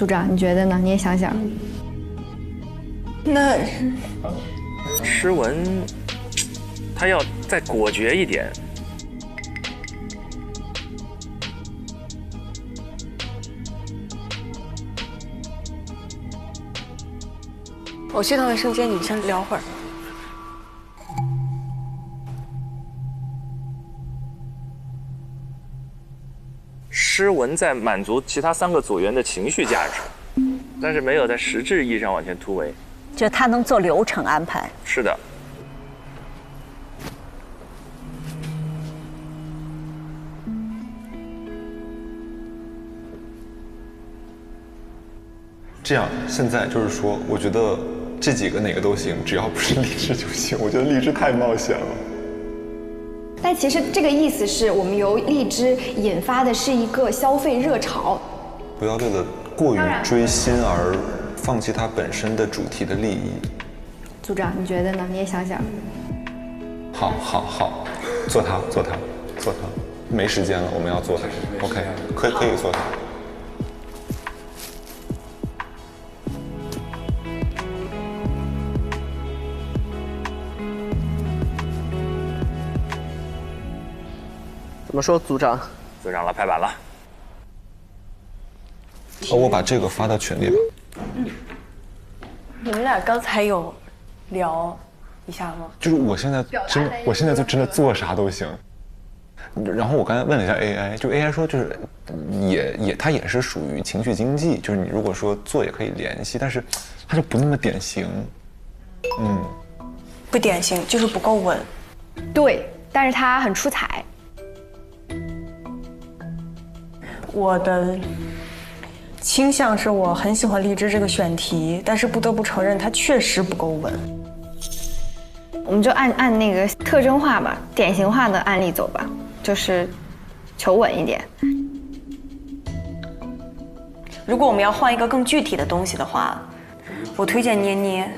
组长，你觉得呢？你也想想。那诗文，它要再果决一点。我去趟卫生间，你们先聊会儿。诗文在满足其他3个组员的情绪价值，但是没有在实质意义上往前突围。就他能做流程安排。是的。这样，现在就是说，我觉得这几个哪个都行，只要不是励志就行。我觉得励志太冒险了。但其实这个意思是我们由荔枝引发的是一个消费热潮，不要为了过于追星而放弃它本身的主题的利益。组长，你觉得呢？你也想想。好，做它，没时间了，我们要做它。OK， 可以做它。怎么说，组长？组长了，拍板了。我把这个发到群里吧。你们俩刚才有聊一下吗？就是我现在就真的做啥都行。然后我刚才问了一下 AI， 就 AI 说就是它也是属于情绪经济，就是你如果说做也可以联系，但是它就不那么典型。不典型，就是不够稳。对，但是他很出彩。我的倾向是我很喜欢荔枝这个选题，但是不得不承认它确实不够稳。我们就按那个特征化吧，典型化的案例走吧，就是求稳一点。如果我们要换一个更具体的东西的话，我推荐捏捏。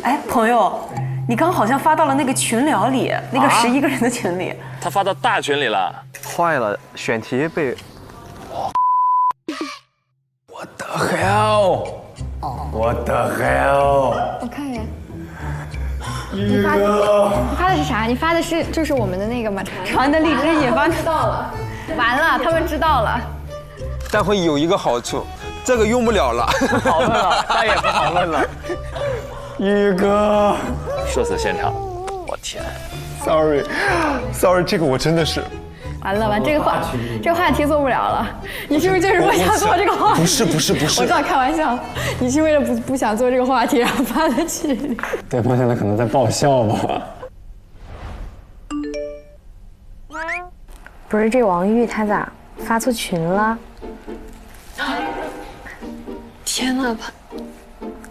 哎，朋友，你刚好像发到了那个群聊里，那个11个人的群里。他发到大群里了。坏了，选题被。What the hell？ What the hell？ 我看一眼。你发的是啥？你发的是就是我们的那个吗？传的荔枝引发知道了，完了，他们知道了。但会有一个好处，这个用不了了。讨论了，再也不讨论了。宇哥，社死现场，我天 ，sorry， 这个我真的是。完了，这个话题做不了了。你是不是就是不想做这个话题？不是。我知道开玩笑，你是为了不想做这个话题，然后发在群里。对方现在可能在爆笑吧。不是，这王玉他咋发错群了？天哪！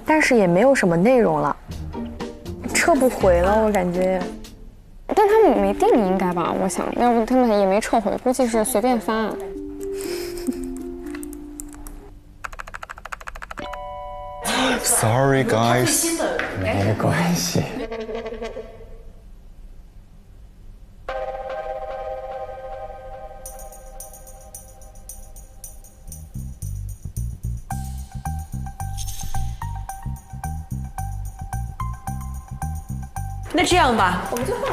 但是也没有什么内容了，撤不回了，我感觉。但他们没定应该吧？我想，要不他们也没撤回，估计是随便发。Sorry guys， 没关系。那这样吧，我们就换。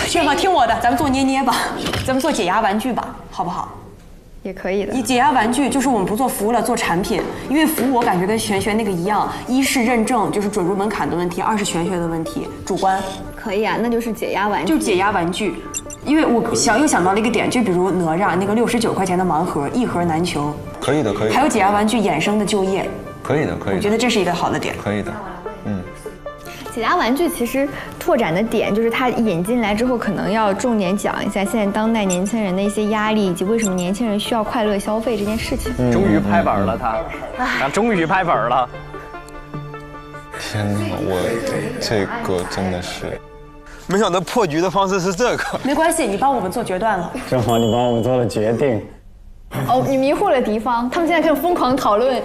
这样吧，听我的，咱们做捏捏吧，咱们做解压玩具吧，好不好？也可以的。你解压玩具就是我们不做服务了，做产品，因为服务我感觉跟玄学那个一样，一是认证，就是准入门槛的问题；二是玄学的问题，主观。可以啊，那就是解压玩具。就解压玩具，因为我又想到了一个点，就比如哪吒那个69块钱的盲盒，一盒难求。可以的。还有解压玩具衍生的就业。可以的。我觉得这是一个好的点。可以的。解压玩具其实拓展的点就是它引进来之后，可能要重点讲一下现在当代年轻人的一些压力，以及为什么年轻人需要快乐消费这件事情。终于拍板了，他终于拍板了。天哪，这个真的是，没想到破局的方式是这个。没关系，你帮我们做决断了。正好你帮我们做了决定。哦，你迷惑了敌方，他们现在开始疯狂讨论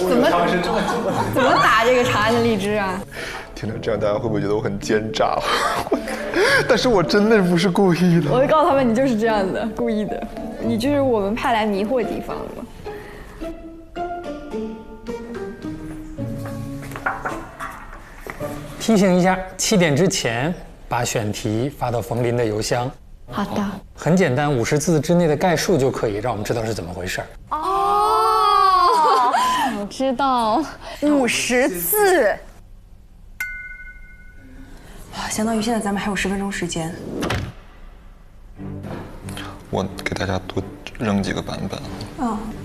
怎么打这个长安的荔枝啊！天哪，这样大家会不会觉得我很奸诈？但是我真的不是故意的。我会告诉他们，你就是这样的，故意的，你就是我们派来迷惑地方的嘛。提醒一下，7点之前把选题发到冯林的邮箱。好的。很简单，50字之内的概述就可以，让我们知道是怎么回事。哦，我知道，50字。相当于现在咱们还有10分钟时间。我给大家多扔几个版本。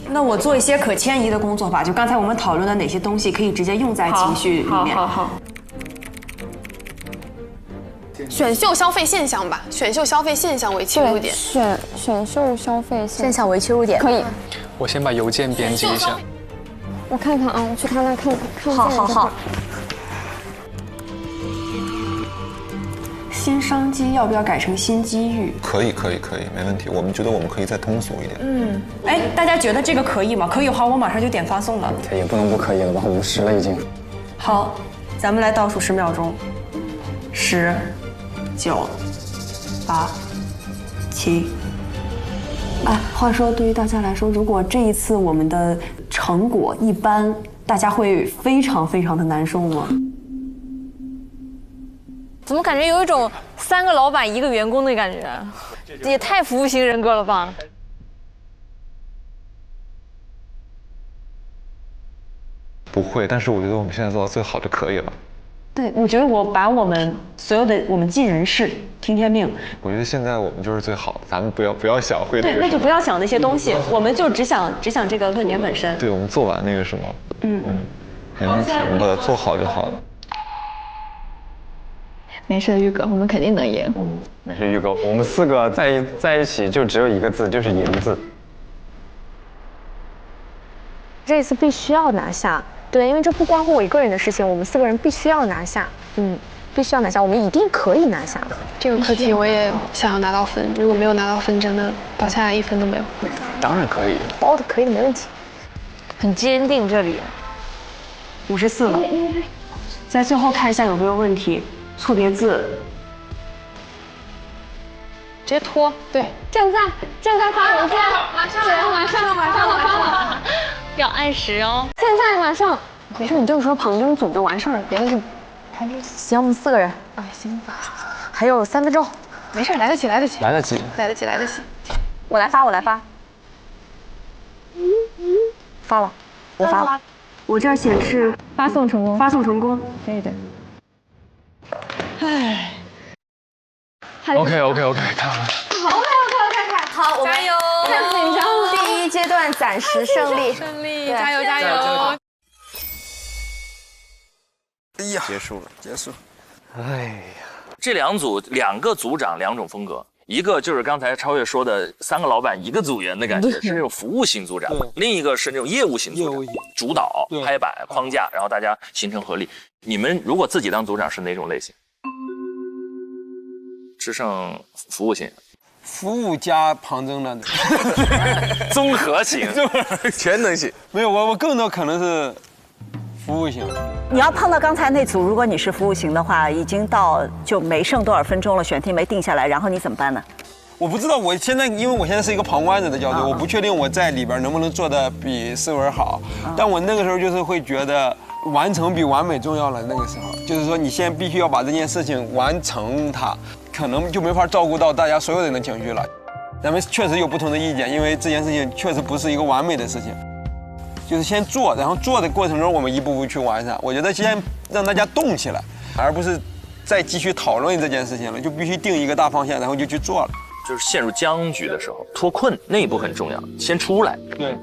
那我做一些可迁移的工作吧，就刚才我们讨论的哪些东西可以直接用在情绪里面。好。选秀消费现象吧，选秀消费现象为切入点。选秀消费现象为切入点，可以。我先把邮件编辑一下。我看看啊，我去他那看。好。新商机要不要改成新机遇？可以，没问题。我们觉得我们可以再通俗一点。大家觉得这个可以吗？可以的话，我马上就点发送了。这也不能不可以了吧？50了已经。好，咱们来倒数10秒钟。10、9、8、7。话说对于大家来说，如果这一次我们的成果一般，大家会非常非常的难受吗？怎么感觉有一种3个老板1个员工的感觉？也太服务型人格了吧！不会，但是我觉得我们现在做到最好就可以了。对，我觉得我把我们所有的我们尽人事，听天命。我觉得现在我们就是最好的，咱们不要想会。对，那就不要想那些东西，我们就只想这个论点本身。对，我们做完那个什么，没问题，我们把它做好就好了。没事，玉哥，我们肯定能赢。没事，玉哥，我们4个在一起就只有一个字，就是赢字。这次必须要拿下，对，因为这不关乎我一个人的事情，我们4个人必须要拿下，必须要拿下，我们一定可以拿下。这个课题我也想要拿到分，如果没有拿到分，真的到现在1分都没有。当然可以，包的可以的，没问题。很坚定，这里54了，在最后看一下有没有问题。错别字，直接拖。对，正在发邮件，马上，要按时哦。现在马上。没事，你这个时候旁边组就完事儿了，别的就还是行，我们4个人。行吧。还有3分钟，没事，来得及。我来发。发了，我发了。我这儿显示发送成功。可以的。OK，看完了。好，我们加油！太紧张了。第1阶段暂时胜利，加油！哎呀，结束了。哎呀，这2个组长2种风格，一个就是刚才超越说的3个老板1个组员的感觉，是那种服务型组长；另一个是那种业务型组长，主导、拍板、框架，然后大家形成合力。你们如果自己当组长是哪种类型？只剩服务型，服务加旁征的，综合型，全能型。没有，我更多可能是服务型。你要碰到刚才那组，如果你是服务型的话，已经到就没剩多少分钟了，选题没定下来，然后你怎么办呢？我不知道，因为我现在是一个旁观者的角度，我不确定我在里边能不能做得比思文好，但我那个时候就是会觉得完成比完美重要了。那个时候就是说，你现在必须要把这件事情完成它。可能就没法照顾到大家所有人的情绪了，咱们确实有不同的意见，因为这件事情确实不是一个完美的事情，就是先做，然后做的过程中我们一步步去完善。我觉得先让大家动起来，而不是再继续讨论这件事情了，就必须定一个大方向，然后就去做了。就是陷入僵局的时候，脱困那一步很重要，先出来。对，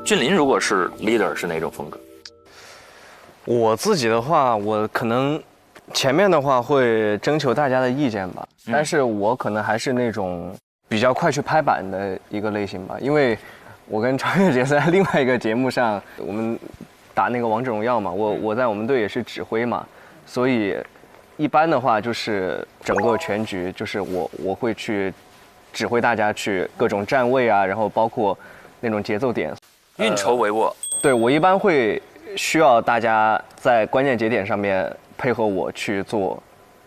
俊林如果是 leader 是哪种风格？我自己的话，我可能前面的话会征求大家的意见吧，但是我可能还是那种比较快去拍板的一个类型吧，因为我跟超越姐在另外一个节目上，我们打那个王者荣耀嘛，我在我们队也是指挥嘛，所以一般的话就是整个全局就是我会去指挥大家去各种站位啊，然后包括那种节奏点，运筹帷幄。对，我一般会需要大家在关键节点上面配合我去做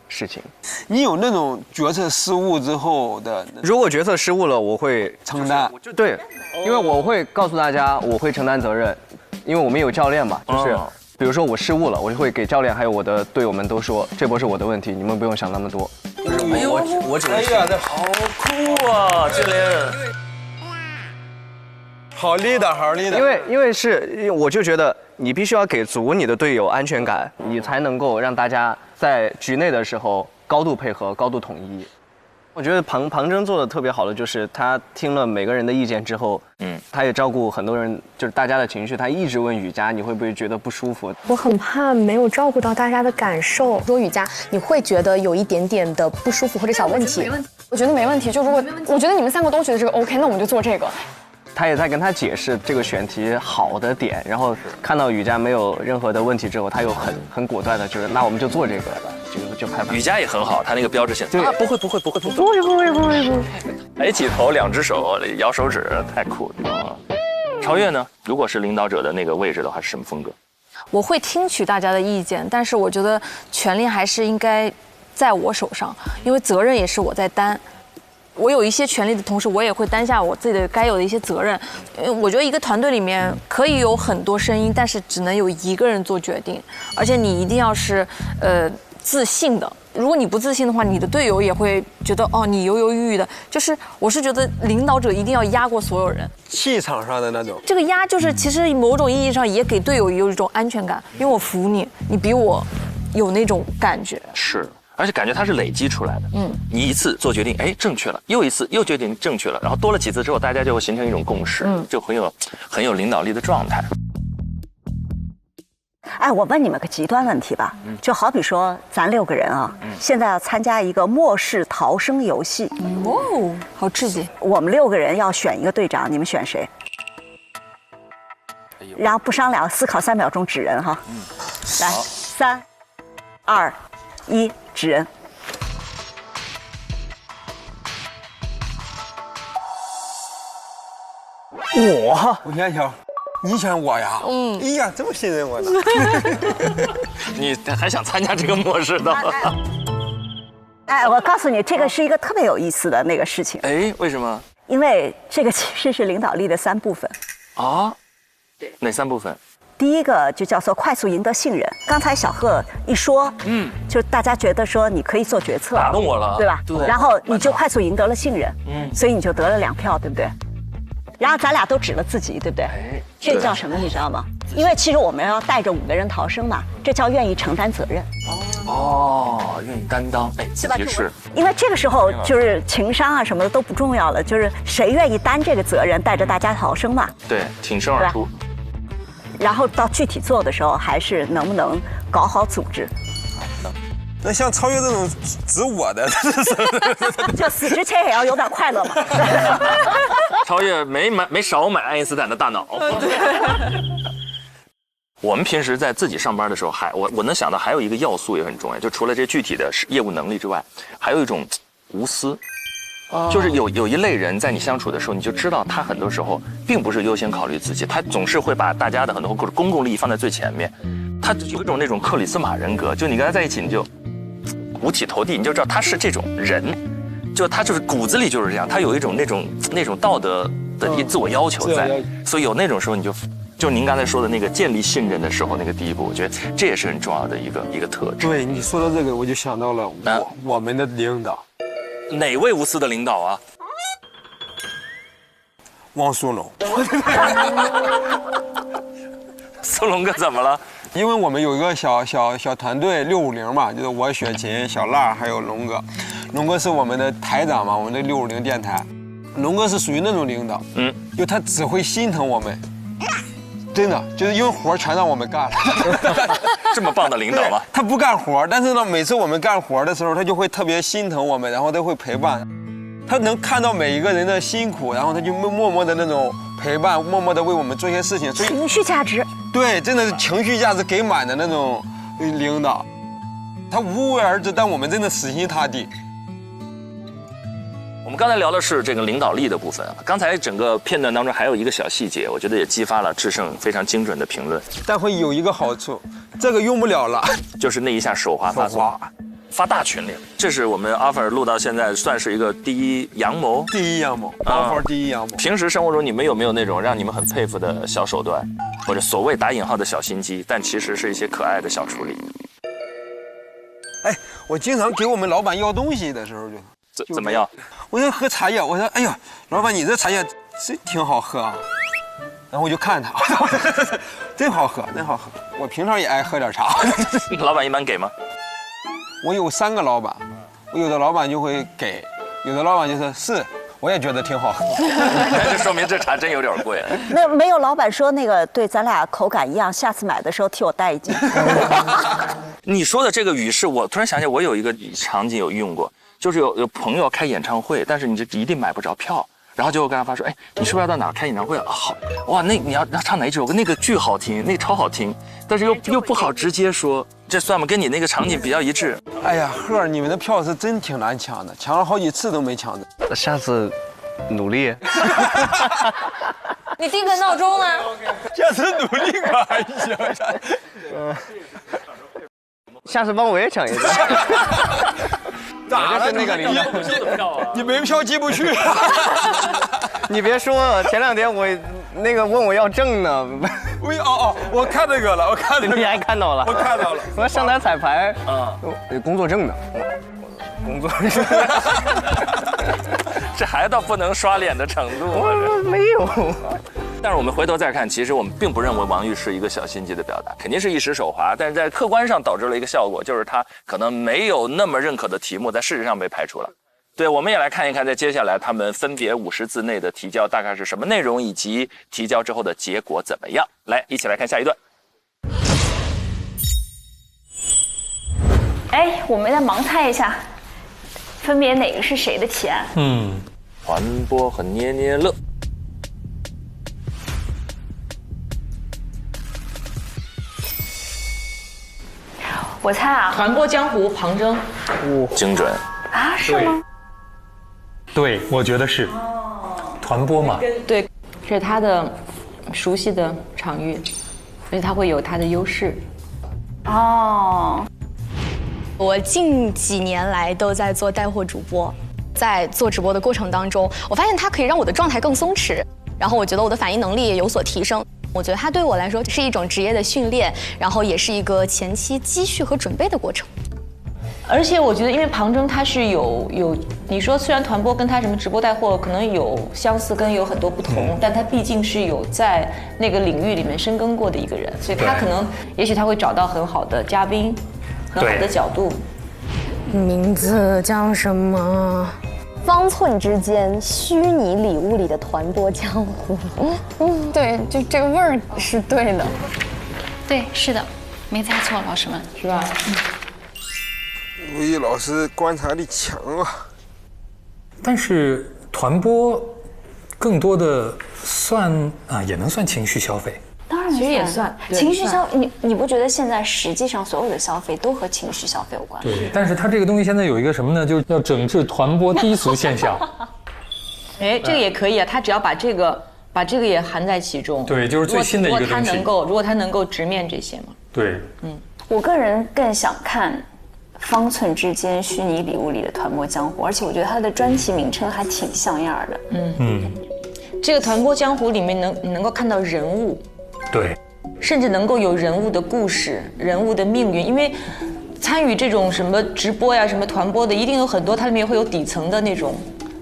事情。你有那种决策失误之后的，如果决策失误了，我会承担。对，因为我会告诉大家，我会承担责任，因为我们有教练嘛，就是比如说我失误了，我就会给教练还有我的队友们都说，这波是我的问题，你们不用想那么多。哎呦，我只能说，好酷啊，教练。好leader，好leader。因为我就觉得你必须要给足你的队友安全感，你才能够让大家在局内的时候高度配合、高度统一。我觉得庞征做的特别好的就是他听了每个人的意见之后，他也照顾很多人，就是大家的情绪，他一直问雨佳你会不会觉得不舒服？我很怕没有照顾到大家的感受。说雨佳，你会觉得有一点点的不舒服或者小问题？我觉得没问题。就如果我觉得你们3个都觉得这个 OK， 那我们就做这个。他也在跟他解释这个选题好的点，然后看到雨佳没有任何的问题之后，他又很果断的，就是那我们就做这个，就拍板。雨佳也很好，他那个标志性啊，不会，抬起头，2只手，摇手指，太酷了。超越呢？如果是领导者的那个位置的话，是什么风格？我会听取大家的意见，但是我觉得权力还是应该在我手上，因为责任也是我在担。我有一些权利的同时，我也会担下我自己的该有的一些责任。我觉得一个团队里面可以有很多声音，但是只能有一个人做决定，而且你一定要是自信的。如果你不自信的话，你的队友也会觉得你犹犹豫豫的。就是我是觉得领导者一定要压过所有人，气场上的那种。这个压就是其实某种意义上也给队友有一种安全感，因为我服你，你比我有那种感觉。是。而且感觉它是累积出来的，你一次做决定，哎，正确了，又一次又决定正确了，然后多了几次之后，大家就会形成一种共识，就很有领导力的状态。哎，我问你们个极端问题吧，就好比说咱6个人啊，现在要参加一个末世逃生游戏，哦，好刺激！我们6个人要选一个队长，你们选谁？然后不商量，思考3秒钟，指人哈。来，3、2、1，指人。我先挑，你选我呀？哎呀，这么信任我呢？你还想参加这个模式的？哎，我告诉你，这个是一个特别有意思的那个事情。哎，为什么？因为这个其实是领导力的3部分。啊？哪3部分？第一个就叫做快速赢得信任。刚才小贺一说，就大家觉得说你可以做决策，打动我了，对吧？对。然后你就快速赢得了信任，所以你就得了2票，对不对？然后咱俩都指了自己，对不对？这叫什么？你知道吗？因为其实我们要带着5个人逃生嘛，这叫愿意承担责任。愿意担当，哎，是吧？是。因为这个时候就是情商啊什么的都不重要了，就是谁愿意担这个责任，带着大家逃生嘛。对，挺身而出。然后到具体做的时候，还是能不能搞好组织。那像超越这种指我的，就死之前也要有点快乐嘛。超越没少买爱因斯坦的大脑。我们平时在自己上班的时候，我能想到还有一个要素也很重要，就除了这具体的业务能力之外，还有一种无私。就是有一类人在你相处的时候，你就知道他很多时候并不是优先考虑自己，他总是会把大家的很多公共利益放在最前面。他有一种那种克里斯玛人格，就你跟他在一起，你就五体投地，你就知道他是这种人，就他就是骨子里就是这样，他有一种那种道德的自我要求在，所以有那种时候你就您刚才说的那个建立信任的时候那个第一步，我觉得这也是很重要的一个特质。对，你说到这个，我就想到了我们的领导。哪位无私的领导啊？汪苏泷。苏泷哥怎么了？因为我们有一个小团队650嘛，就是我、雪琴、小辣还有龙哥。龙哥是我们的台长嘛，我们的650电台。龙哥是属于那种领导，就他只会心疼我们。真的，就是因为活全让我们干了。这么棒的领导吗？他不干活，但是呢，每次我们干活的时候，他就会特别心疼我们，然后他会陪伴。他能看到每一个人的辛苦，然后他就默默的那种陪伴，默默的为我们做一些事情。所以情绪价值。对，真的是情绪价值给满的那种领导。他无为而治，但我们真的死心塌地。我们刚才聊的是这个领导力的部分，刚才整个片段当中还有一个小细节，我觉得也激发了智胜非常精准的评论。但会有一个好处，这个用不了了，就是那一下手滑发作，发大群里。这是我们 offer 录到现在算是一个第一阳谋，offer 第一阳谋。平时生活中你们有没有那种让你们很佩服的小手段，或者所谓打引号的小心机，但其实是一些可爱的小处理？哎，我经常给我们老板要东西的时候就怎么样？我说喝茶叶，我说哎呦，老板你这茶叶真挺好喝啊。然后我就看他，真好喝，真好喝。我平常也爱喝点茶。老板一般给吗？我有3个老板，我有的老板就会给，有的老板就说是，我也觉得挺好喝。这说明这茶真有点贵。那没有老板说那个对咱俩口感一样，下次买的时候替我带一斤。你说的这个语式，我突然想起我有一个场景有用过，就是有朋友开演唱会，但是你这一定买不着票。然后就跟他发说，哎，你是不是要到哪儿开演唱会啊？好，哇，那你要唱哪一首歌？那个巨好听，那个超好听，但是又不好直接说，这算吗？跟你那个场景比较一致。哎呀，贺，你们的票是真挺难抢的，抢了好几次都没抢着。下次努力。你定个闹钟呢？下次努力看一下。下次帮我也抢一个。咋了？那个领导，你没票进不去。你别说，前2天我那个问我要证呢。我看那个了，我看那个。你还看到了？我看到了。我上台彩排啊，工作证呢？工作证。这还到不能刷脸的程度吗？没有。但是我们回头再看，其实我们并不认为王玉是一个小心机的表达，肯定是一时手滑，但是在客观上导致了一个效果，就是他可能没有那么认可的题目在事实上被排除了。对，我们也来看一看，在接下来他们分别50字内的提交大概是什么内容，以及提交之后的结果怎么样。来，一起来看下一段。哎，我们再盲猜一下，分别哪个是谁的提案？传播和捏捏乐。我猜啊，传播江湖旁征，精准啊？是吗？对，我觉得是传播嘛。对，这是他的熟悉的场域，而且他会有他的优势。哦，我近几年来都在做带货主播，在做直播的过程当中，我发现它可以让我的状态更松弛，然后我觉得我的反应能力也有所提升。我觉得它对我来说是一种职业的训练，然后也是一个前期积蓄和准备的过程。而且我觉得，因为旁征它是有，你说虽然传播跟他什么直播带货可能有相似，跟有很多不同，但他毕竟是有在那个领域里面深耕过的一个人，所以他可能，也许他会找到很好的嘉宾，很好的角度。名字叫什么？方寸之间，虚拟礼物里的传播江湖。对，就这个味儿是对的。对，是的，没猜错，老师们，是吧？陆毅老师观察力强啊。但是传播更多的算啊，也能算情绪消费。当然，其实也算情绪消。你不觉得现在实际上所有的消费都和情绪消费有关？对，但是它这个东西现在有一个什么呢？就是要整治传播低俗现象。哎，这个也可以啊，他只要把这个也含在其中。对，就是最新的一个东西。如果他能够直面这些嘛。对，我个人更想看方寸之间虚拟礼物里的传播江湖，而且我觉得它的专题名称还挺像样的。这个传播江湖里面能够看到人物。对，甚至能够有人物的故事、人物的命运，因为参与这种什么直播呀、什么传播的，一定有很多，它里面会有底层的那种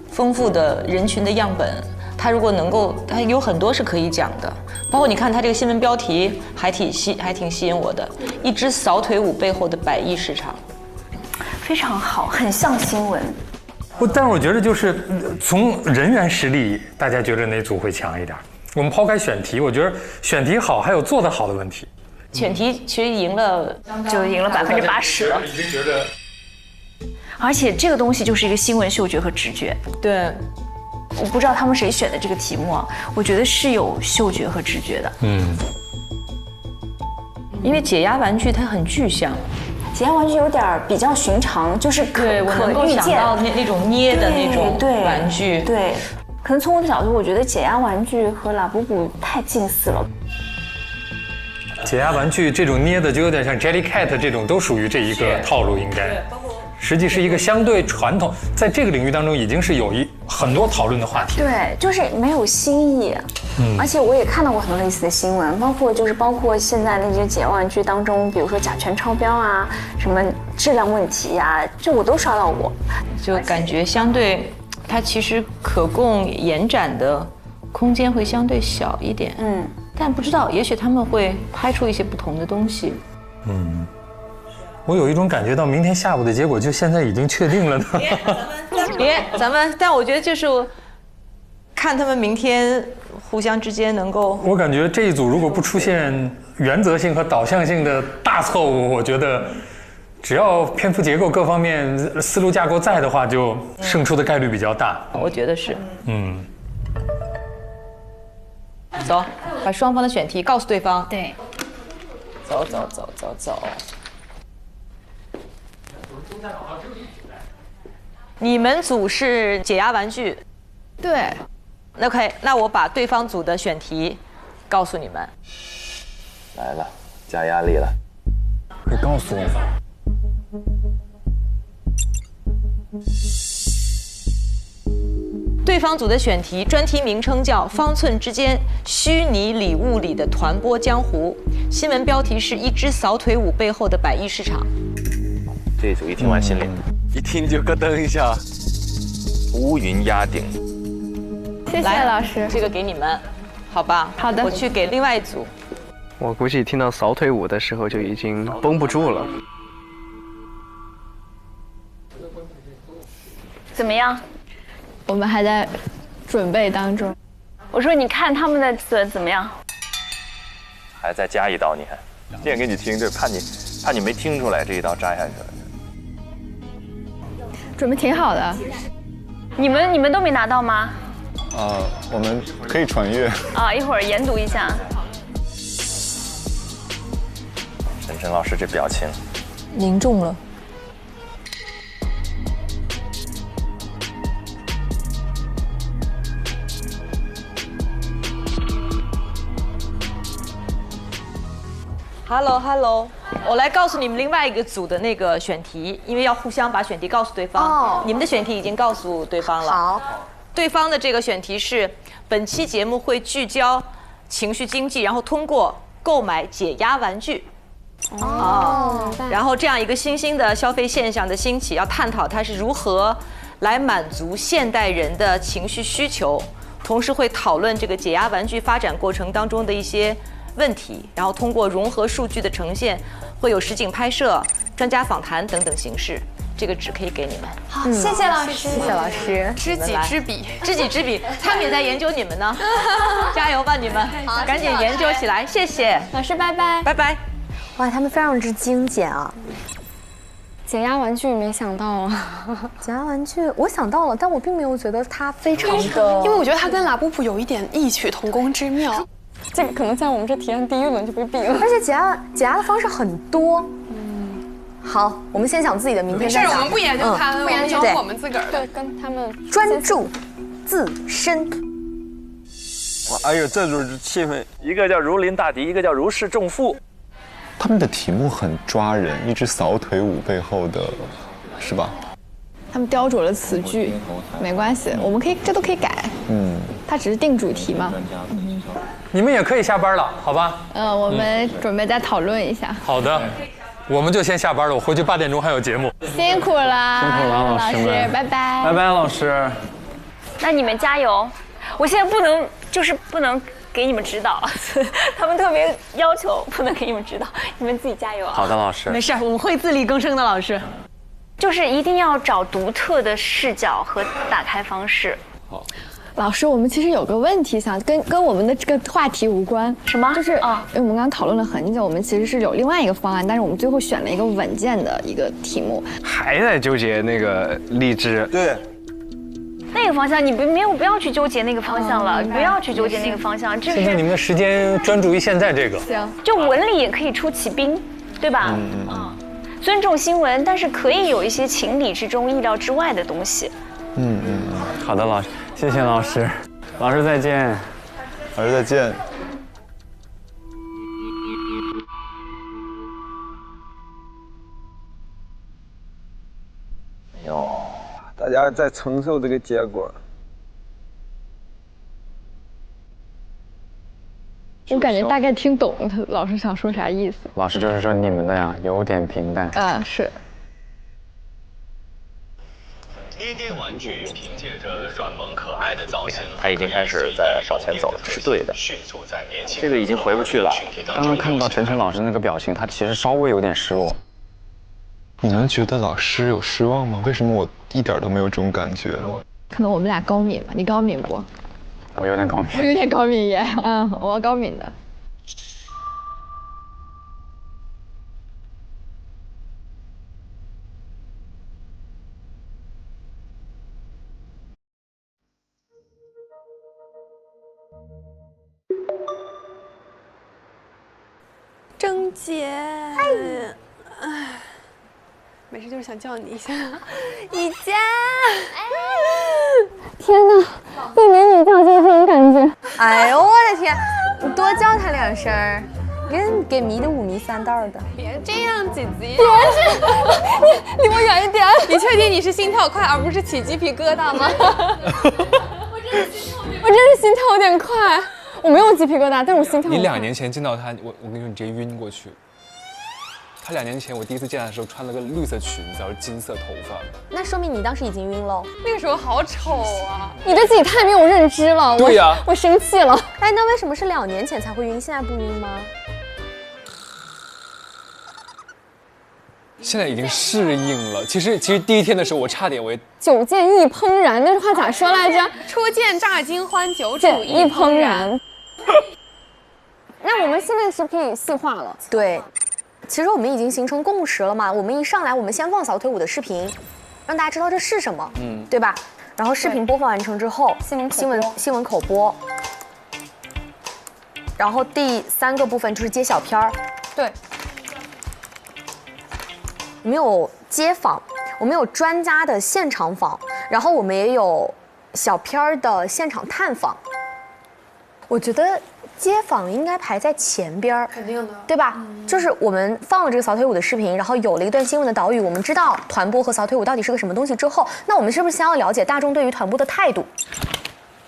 丰富的人群的样本。它如果能够，它有很多是可以讲的，包括你看它这个新闻标题还挺吸引我的，一支扫腿舞背后的100亿市场，非常好，很像新闻。但是我觉得就是从人员实力，大家觉得哪组会强一点？我们抛开选题，我觉得选题好还有做得好的问题。选题其实赢了，就赢了80%了。已经觉得，而且这个东西就是一个新闻嗅觉和直觉。对，我不知道他们谁选的这个题目啊，我觉得是有嗅觉和直觉的。因为解压玩具它很具象，解压玩具有点比较寻常，就是对我能够想到那种捏的那种玩具，对。可能从我的角度，我觉得解压玩具和拉布布太近似了。解压玩具这种捏的就有点像 Jellycat 这种，都属于这一个套路，应该。实际是一个相对传统，在这个领域当中已经是有很多讨论的话题。对，就是没有新意。而且我也看到过很多类似的新闻，包括现在那些解压玩具当中，比如说甲醛超标啊，什么质量问题啊，这我都刷到过。就感觉相对它其实可供延展的空间会相对小一点。但不知道，也许他们会拍出一些不同的东西。我有一种感觉到明天下午的结果就现在已经确定了呢。但我觉得就是看他们明天互相之间能够。我感觉这一组如果不出现原则性和导向性的大错误，我觉得只要篇幅结构各方面思路架构在的话，就胜出的概率比较大。我觉得是。走，把双方的选题告诉对方。对。走。你们组是解压玩具，对。OK， 那我把对方组的选题告诉你们。来了，加压力了。可以告诉我吗？对方组的选题专题名称叫《方寸之间：虚拟礼物里的团拨江湖》，新闻标题是一支扫腿舞背后的百亿市场。这一组一听完心里，一听就咯噔一下。乌云压顶。谢谢老师，这个给你们，好吧？好的，我去给另外一组。我估计听到扫腿舞的时候就已经绷不住了。怎么样？我们还在准备当中。我说你看他们的词怎么样？还再加一刀，你看，念给你听，对，怕你没听出来这一刀扎下去了。准备挺好的。你们都没拿到吗？我们可以传阅。一会儿研读一下。陈老师这表情凝重了。Hello， 我来告诉你们另外一个组的那个选题，因为要互相把选题告诉对方。你们的选题已经告诉对方了。好。对方的这个选题是：本期节目会聚焦情绪经济，然后通过购买解压玩具。然后这样一个新兴的消费现象的兴起，要探讨它是如何来满足现代人的情绪需求，同时会讨论这个解压玩具发展过程当中的一些问题，然后通过融合数据的呈现，会有实景拍摄、专家访谈等等形式。这个纸可以给你们。好，谢谢老师，谢谢老师。知己知彼，知己知彼，他们也在研究你们呢。加油吧，你们！好，赶紧研究起来。谢谢老师，拜拜，拜拜。哇，他们非常之精简啊！解压玩具没想到啊，解压玩具我想到了，但我并没有觉得它非常的，因为我觉得它跟拉布布有一点异曲同工之妙。这个可能在我们这提案第一轮就被毙了。而且解压的方式很多。好，我们先想自己的，明天再讲。没事，我们不研究他们，不研究我们自个儿的，对，跟他们专注自身。哎呦，这种气氛，一个叫如临大敌，一个叫如释重负。他们的题目很抓人，一支扫腿舞背后的，是吧？他们雕琢了词句，没关系，我们这都可以改。它只是定主题嘛。你们也可以下班了，好吧？我们准备再讨论一下。好的。我们就先下班了，我回去8点钟还有节目。辛苦了，辛苦了，老师们，拜拜，拜拜，老师。那你们加油！我现在不能给你们指导，他们特别要求不能给你们指导，你们自己加油啊！好的，老师。没事，我们会自力更生的，老师。就是一定要找独特的视角和打开方式。好。老师，我们其实有个问题想跟我们的这个话题无关，什么？就是因为我们刚刚讨论了很久，我们其实是有另外一个方案，但是我们最后选了一个稳健的一个题目，还在纠结那个荔枝。对，那个方向你不要去纠结那个方向了，不要去纠结那个方向。现在你们的时间专注于现在这个。行，就文理也可以出奇兵，对吧？尊重新闻，但是可以有一些情理之中、意料之外的东西。好的，老师。谢谢老师，老师再见，老师再见。哟，大家在承受这个结果。我感觉大概听懂他老师想说啥意思。老师就是说你们的呀有点平淡。是。贴贴玩具凭借着软萌可爱的造型，他已经开始在往前走了，是对的。这个已经回不去了。刚刚看到晨晨老师那个表情，他其实稍微有点失落。你们觉得老师有失望吗？为什么我一点都没有这种感觉？可能我们俩高敏吧，你高敏不？我有点高敏。我有点高敏耶，我高敏的。郑姐，没事，就是想叫你一下。宜家，天哪，被美女叫就是这种感觉。哎呦我的天，你多叫他2声，给迷的5迷3道的。别这样，姐姐。别你离我远一点。你确定你是心跳快，而不是起鸡皮疙瘩吗？我真是心跳有点快。我没有鸡皮疙瘩，但是我心跳。你2年前见到他，我跟你说，你直接晕过去。他2年前我第一次见他的时候，穿了个绿色裙子，然后金色头发。那说明你当时已经晕了。那个时候好丑啊！你对自己太没有认知了。对呀，我生气了。哎，那为什么是2年前才会晕，现在不晕吗？现在已经适应了。其实第一天的时候，我差点酒见意怦然，那句话咋说来着？初见乍惊欢，酒煮意怦然。那我们现在是可以细化了。对，其实我们已经形成共识了嘛。我们一上来，我们先放小腿舞的视频，让大家知道这是什么，对吧？然后视频播放完成之后，新闻口播。然后第3个部分就是接小片儿。对。我们有街访，我们有专家的现场访，然后我们也有小片儿的现场探访。我觉得街访应该排在前边儿，肯定的，对吧？就是我们放了这个扫腿舞的视频，然后有了一段新闻的导语，我们知道团播和扫腿舞到底是个什么东西之后，那我们是不是先要了解大众对于团播的态度？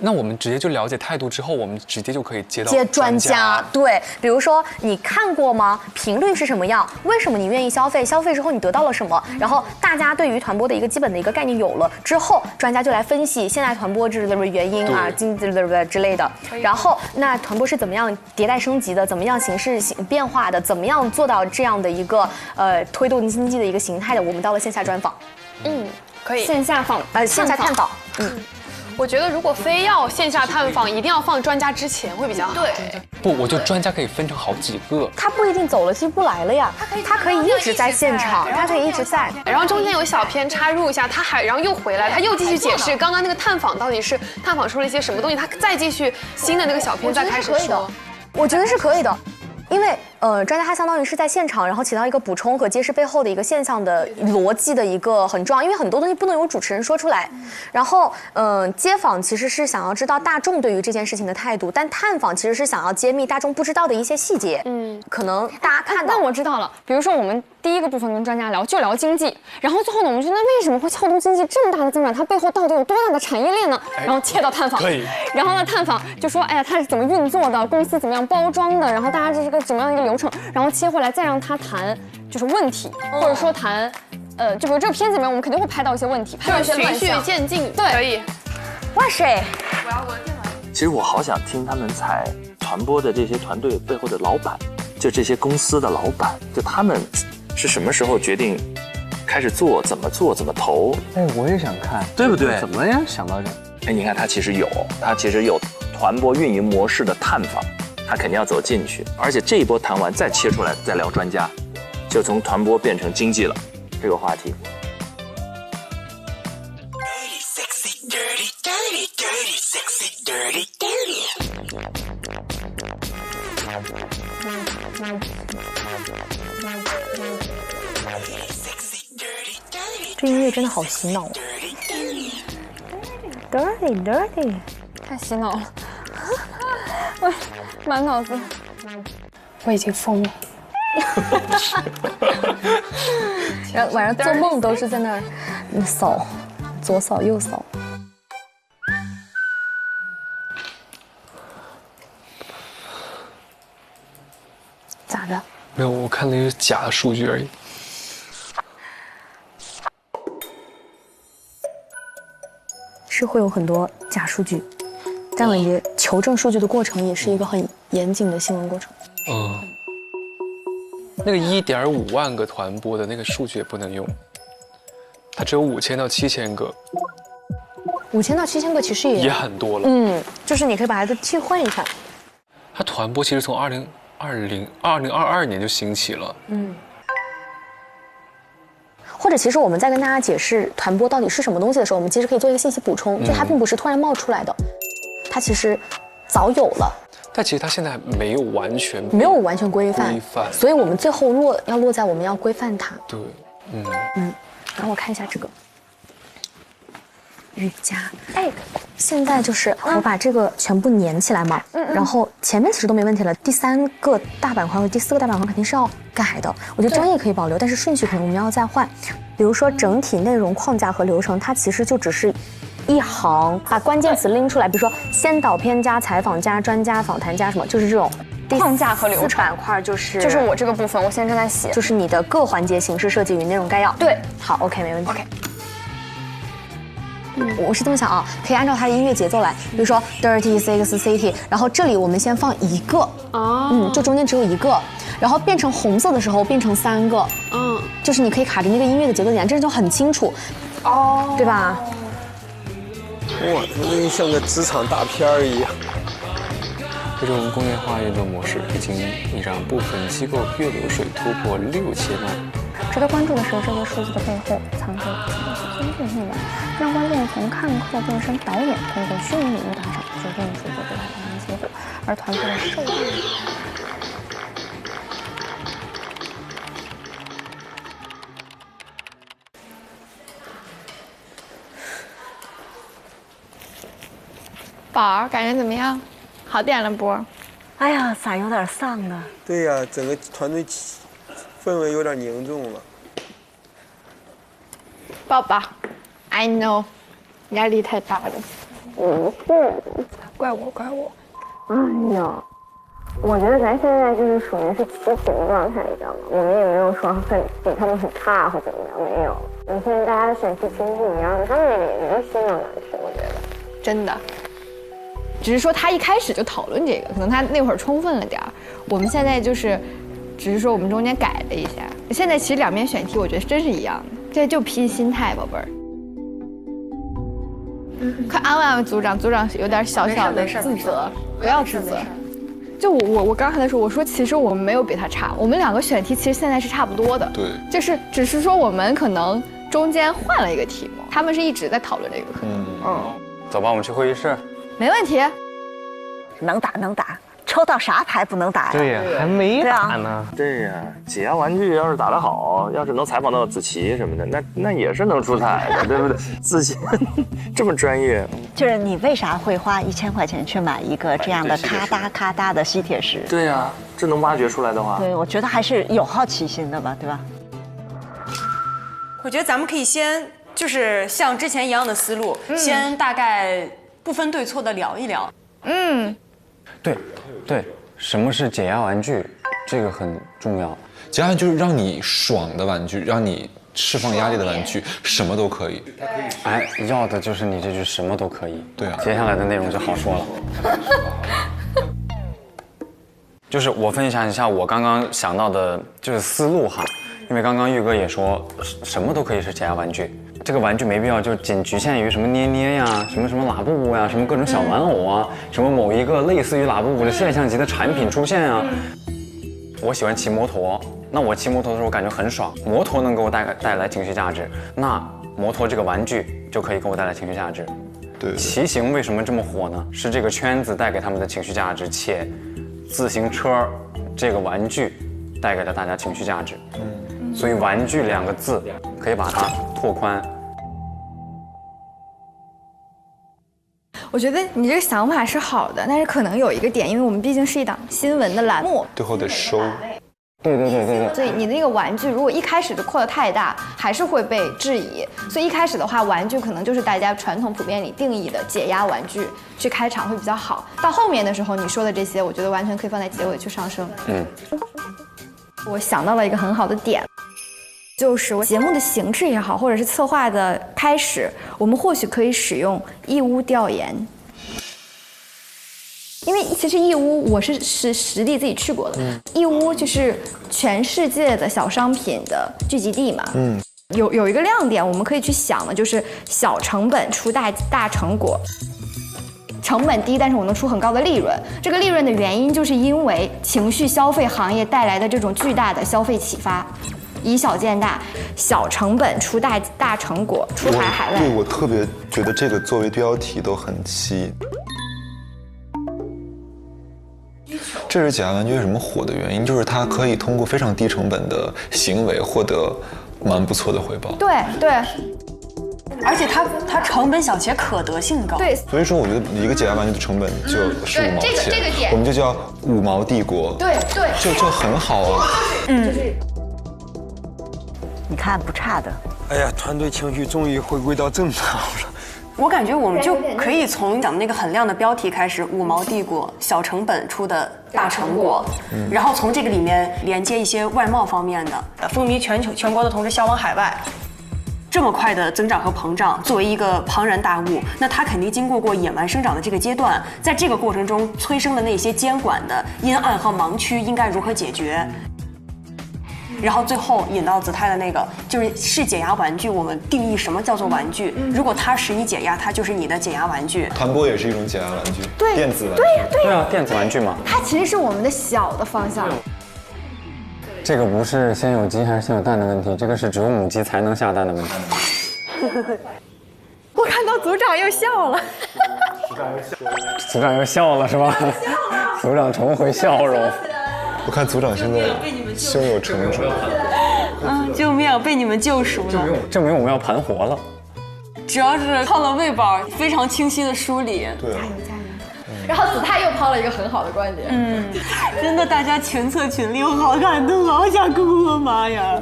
那我们直接就了解态度之后，我们直接就可以接到专家。对，比如说你看过吗？频率是什么样？为什么你愿意消费？消费之后你得到了什么？然后大家对于团播的一个基本的一个概念有了之后，专家就来分析现在团播这的原因啊，之类的。然后那团播是怎么样迭代升级的？怎么样形式变化的？怎么样做到这样的一个推动经济的一个形态的？我们到了线下专访，可以线下探访，我觉得如果非要线下探访，一定要放专家之前会比较好。对，不，我就专家可以分成好几个。他不一定走了就不来了呀，他可以一直在现场，他可以一直在。然后中间有小片插入一下，然后又回来，他又继续解释刚刚那个探访到底是探访出了一些什么东西，他再继续新的那个小片再开始说。我觉得是可以的。因为专家他相当于是在现场，然后起到一个补充和揭示背后的一个现象的逻辑的一个很重要，因为很多东西不能由主持人说出来。然后街访其实是想要知道大众对于这件事情的态度，但探访其实是想要揭秘大众不知道的一些细节。可能大家看到。那我知道了，比如说我们第一个部分跟专家聊就聊经济，然后最后呢，我们觉得为什么会撬动经济这么大的增长？它背后到底有多大的产业链呢？然后切到探访，可以。然后呢，探访就说，哎呀，它是怎么运作的？公司怎么样包装的？然后大家这是个怎么样一个流程？然后切回来再让他谈就是问题，或者说谈，就比如这个片子里面我们肯定会拍到一些问题，拍到一些循序渐进，对，可以。哇塞！我要的电脑。其实我好想听他们采传播的这些团队背后的老板，就这些公司的老板，就他们是什么时候决定开始做，怎么投？哎，我也想看，对不对？怎么样想到这？哎，你看他其实有团播运营模式的探访。他肯定要走进去，而且这一波谈完再切出来再聊专家，就从团播变成经济了这个话题。这音乐真的好洗脑。Dirty， 太洗脑了。我满脑子，我已经疯了。晚上做梦都是在那儿你扫，左扫右扫。咋的？没有，我看那是假的数据而已。是会有很多假数据，但感觉求证数据的过程也是一个很严谨的新闻过程。那个1.5万个团播的那个数据也不能用，它只有5000到7000个。5000到7000个其实也很多了。就是你可以把它替换一下。它团播其实从2022年就兴起了。或者其实我们在跟大家解释团播到底是什么东西的时候，我们其实可以做一个信息补充，就它并不是突然冒出来的，它其实早有了。但其实它现在没有完全规范，所以我们最后要落在我们要规范它。对，然后我看一下这个瑜伽，现在就是我把这个全部粘起来嘛，然后前面其实都没问题了，第3个大板块和第4个大板块肯定是要改的。我觉得专业可以保留，但是顺序可能我们要再换。比如说整体内容框架和流程，它其实就只是一行，把关键词拎出来，比如说先导片加采访加专家访谈加什么，就是这种框架和流程。板块就是我这个部分，我现在正在写，就是你的各环节形式设计与内容概要。对，好 ，OK， 没问题。OK。我是这么想啊，可以按照它的音乐节奏来，比如说 Dirty Six City， 然后这里我们先放一个，就中间只有一个，然后变成红色的时候变成3个，就是你可以卡着那个音乐的节奏点，这就很清楚，对吧？哇，那像个职场大片儿一样。这种工业化运作模式已经让部分机构月流水突破6000万。值得关注的是，这些数字的背后藏着深度内容，让观众从看客变身导演，通过虚拟领域打赏，决定数字对他的连接度，而团队的受益。宝儿，感觉怎么样？好点了不？哎呀，咋有点丧呢？对呀，整个团队氛围有点凝重了。抱抱 ，I know， 压力太大了。怪我。哎呀，我觉得咱现在就是属于是齐平状态，你知道吗？我们也没有说比他们很差或怎么样，没有。你现在大家的选题其实不一样，他们也没有新的难题，我觉得。真的。只是说他一开始就讨论这个，可能他那会儿充分了点儿。我们现在就是，只是说我们中间改了一下。现在其实两边选题，我觉得真是一样的，这就拼心态，宝贝儿。快安慰安慰组长，组长有点小小的自责，不要自责。就我刚才的时候，我说其实我们没有比他差，我们两个选题其实现在是差不多的。对，就是只是说我们可能中间换了一个题目，他们是一直在讨论这个课。走吧，我们去会议室。没问题，能打，抽到啥牌不能打呀？对呀，还没打呢。对呀，解压玩具要是打得好，要是能采访到子琪什么的，那也是能出彩的，对不对？子琪这么专业，就是你为啥会花1000块钱去买一个这样的咔嗒咔嗒的吸铁石？对呀，这能挖掘出来的话，对，我觉得还是有好奇心的吧，对吧？我觉得咱们可以先就是像之前一样的思路，先大概不分对错的聊一聊。对，什么是解压玩具？这个很重要。解压玩具就是让你爽的玩具，让你释放压力的玩具，什么都可以。哎，要的就是你这句什么都可以。对啊，接下来的内容就好说了。就是我分享一下我刚刚想到的，就是思路哈。因为刚刚玉哥也说，什么都可以是解压玩具。这个玩具没必要就仅局限于什么捏捏呀，什么拉布布呀，什么各种小玩偶啊，什么某一个类似于拉布布的现象级的产品出现啊。我喜欢骑摩托，那我骑摩托的时候我感觉很爽，摩托能给我带来情绪价值，那摩托这个玩具就可以给我带来情绪价值。对，骑行为什么这么火呢？是这个圈子带给他们的情绪价值，且自行车这个玩具带给了大家情绪价值。所以玩具2个字可以把它拓宽。我觉得你这个想法是好的，但是可能有一个点，因为我们毕竟是一档新闻的栏目，最后得收。对。所以你的那个玩具如果一开始就扩得太大，还是会被质疑。所以一开始的话，玩具可能就是大家传统普遍里定义的解压玩具，去开场会比较好。到后面的时候，你说的这些，我觉得完全可以放在结尾去上升。我想到了一个很好的点。就是节目的形式也好，或者是策划的开始，我们或许可以使用义乌调研，因为其实义乌我是实地自己去过的，义乌就是全世界的小商品的聚集地嘛，有一个亮点我们可以去想的就是小成本出大成果。成本低，但是我能出很高的利润。这个利润的原因就是因为情绪消费行业带来的这种巨大的消费启发。以小见大，小成本出大成果，出海外。对，我特别觉得这个作为标题都很吸引。这是解压玩具为什么火的原因，就是它可以通过非常低成本的行为获得蛮不错的回报。对。而且它成本小且可得性高。对。所以说，我觉得一个解压玩具的成本就15毛钱，这个点我们就叫5毛帝国。对，就很好啊。你看不差的。哎呀，团队情绪终于回归到正常了。我感觉我们就可以从讲那个很亮的标题开始，5毛帝国，小成本出的大成果，然后从这个里面连接一些外贸方面的，风靡全国的同时销往海外。这么快的增长和膨胀，作为一个庞然大物，那它肯定经过野蛮生长的这个阶段，在这个过程中催生的那些监管的阴暗和盲区应该如何解决？然后最后引到子泰的那个，就是解压玩具，我们定义什么叫做玩具？如果它使你解压，它就是你的解压玩具。团播也是一种解压玩具，对，电子玩具。对啊，电子玩具嘛。它其实是我们的小的方向。这个不是先有鸡还是先有蛋的问题，这个是只有母鸡才能下蛋的问题。我看到组长又笑了。组长又笑了是吧？组长重回笑容。我看组长现在胸有成竹。救命！被你们救赎了。证明我们要盘活了。主要是靠了喂饱，非常清晰的梳理。对。加油！然后子泰又抛了一个很好的观点。真的，大家全测群里，我好感动，好想哭啊！妈呀！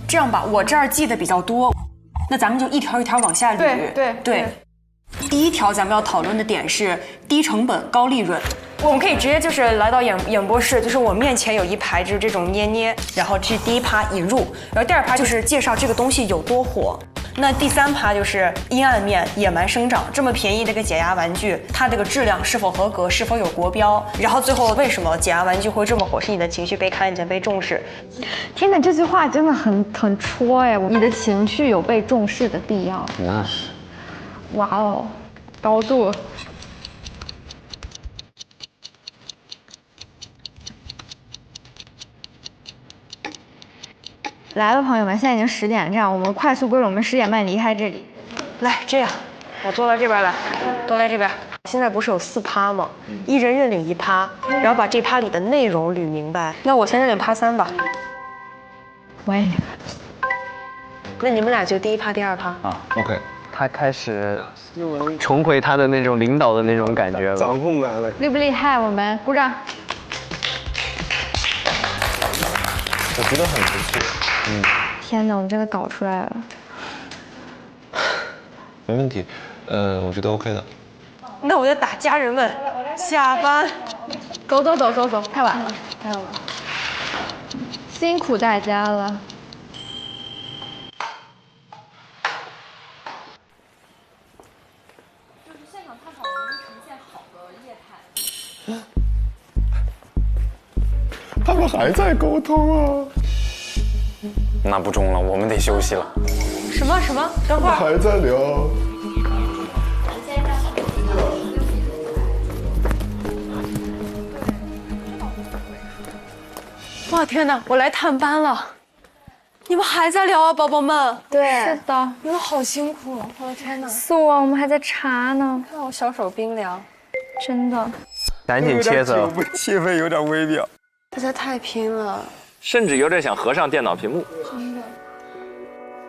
这样吧，我这儿记得比较多，那咱们就一条一条往下捋。对。第一条咱们要讨论的点是低成本高利润。我们可以直接就是来到演播室，就是我面前有一排就是这种捏，然后这是第一趴引入，然后第二趴就是介绍这个东西有多火。那第三趴就是阴暗面，野蛮生长，这么便宜这个解压玩具，它这个质量是否合格，是否有国标？然后最后为什么解压玩具会这么火？是你的情绪被看见、被重视。天哪，这句话真的很戳哎！你的情绪有被重视的必要。那是。哇哦，高度。来了，朋友们，现在已经10点，这样我们快速归拢，我们10点半离开这里。来，这样，我坐到这边来，都来这边。现在不是有4趴吗？一人认领1趴，然后把这趴里的内容捋明白。那我先认领趴3吧。喂。那你们俩就第1趴、第2趴。啊 ，OK。他开始重回他的那种领导的那种感觉了。掌控来了。厉不厉害？我们鼓掌。我觉得很不错。天哪，我们真的搞出来了。没问题，我觉得 OK 的。那我就打家人们，下班。走，太晚了。辛苦大家了。就是现场探讨能呈现好的业态。他们还在沟通啊。那不中了，我们得休息了。什么？等会儿。还在聊。哇天哪，我来探班了。你们还在聊啊，宝宝们？对，是的。你们好辛苦，我的天哪！是我们还在查呢。看我小手冰凉，真的。赶紧切走。气氛有点微妙。大家太拼了。甚至有点想合上电脑屏幕。真的。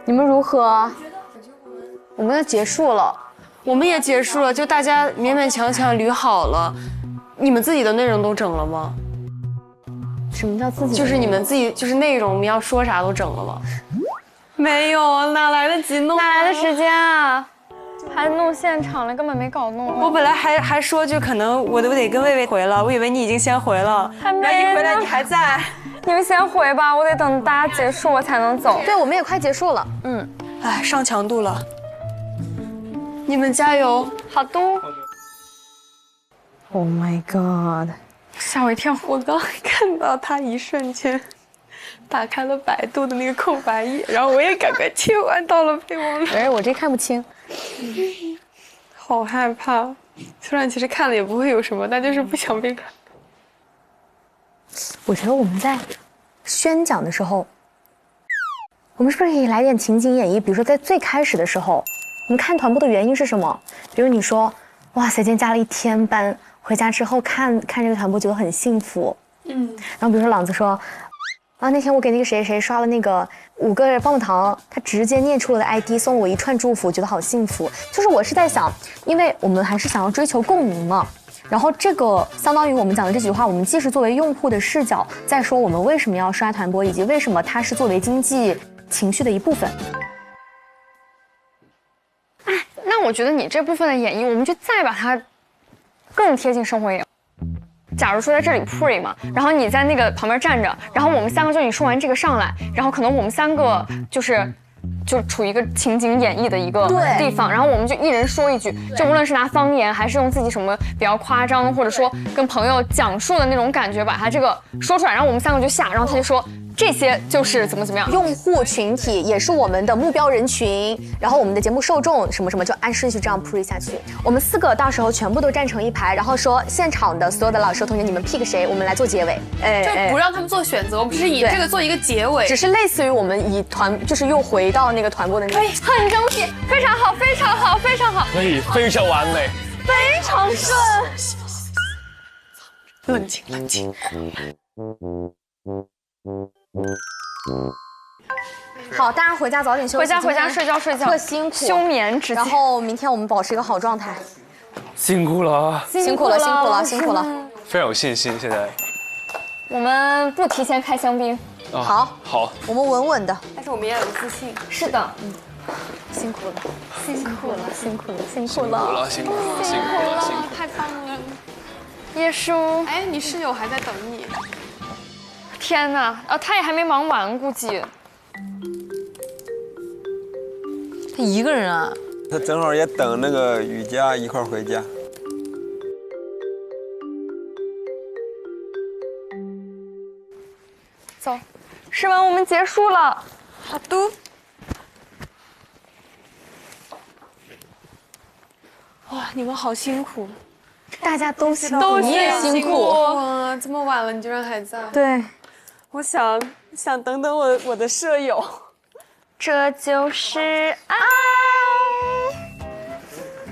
你们如何？我们结束了，我们也结束了，就大家勉勉强强捋好了。你们自己的内容都整了吗？什么叫自己？就是你们自己就是内容，你要说啥都整了吗？没有，哪来得及弄？哪来的时间啊？还弄现场了，根本没搞弄。我本来还说就可能我得跟魏魏回了，我以为你已经先回了，还没。然后一回来你还在。你们先回吧，我得等大家结束我才能走。对，我们也快结束了。哎，上强度了。你们加油！好的。Oh my god！ 吓我一跳！我刚看到他一瞬间打开了百度的那个空白页，然后我也赶快切换到了备忘录。哎，我这看不清，好害怕。虽然其实看了也不会有什么，但就是不想被看。我觉得我们在宣讲的时候，我们是不是可以来点情景演绎？比如说在最开始的时候，我们看团播的原因是什么？比如你说，哇塞，今天加了1天班，回家之后看这个团播觉得很幸福。然后比如说朗子说，啊，那天我给那个谁谁刷了那个5个棒棒糖，他直接念出了我的 ID， 送了我一串祝福，觉得好幸福。就是我是在想，因为我们还是想要追求共鸣嘛。然后这个相当于我们讲的这句话，我们既是作为用户的视角，在说我们为什么要刷团播，以及为什么它是作为经济情绪的一部分。哎，那我觉得你这部分的演绎，我们就再把它更贴近生活一点。假如说在这里 pre 嘛，然后你在那个旁边站着，然后我们3个就你说完这个上来，然后可能我们3个就处于一个情景演绎的一个地方，然后我们就一人说一句，就无论是拿方言还是用自己什么比较夸张，或者说跟朋友讲述的那种感觉，把它这个说出来，然后我们3个就下，然后他就说这些就是怎么样，用户群体也是我们的目标人群，然后我们的节目受众什么什么，就按顺序这样 pre 下去。我们4个到时候全部都站成一排，然后说现场的所有的老师同学，你们 pick 谁，我们来做结尾。就不让他们做选择，我们只是以这个做一个结尾，只是类似于我们以就是又回到那个团播的那个，很整体，非常好，非常好，非常好，可以，非常完美，非常顺。冷静，冷静。好，大家回家早点休息，回家睡觉，特辛苦，休眠直接。然后明天我们保持一个好状态。辛苦了，辛苦了，辛苦了，辛苦了。非常有信心，现在。我们不提前开香槟。好，好，我们稳稳的，但是我们也有自信。是的，辛苦了，辛苦了，辛苦了，辛苦了，辛苦了，辛苦了，辛苦了，太棒了，叶叔。哎，你室友还在等你。天哪，他也还没忙完，估计。他一个人啊？他正好也等那个雨佳一块回家。走，试完我们结束了。好的。哇，你们好辛苦，大家都辛苦，你也辛苦。哇，这么晚了你居然还在。对，我想等等我的舍友。这就是爱。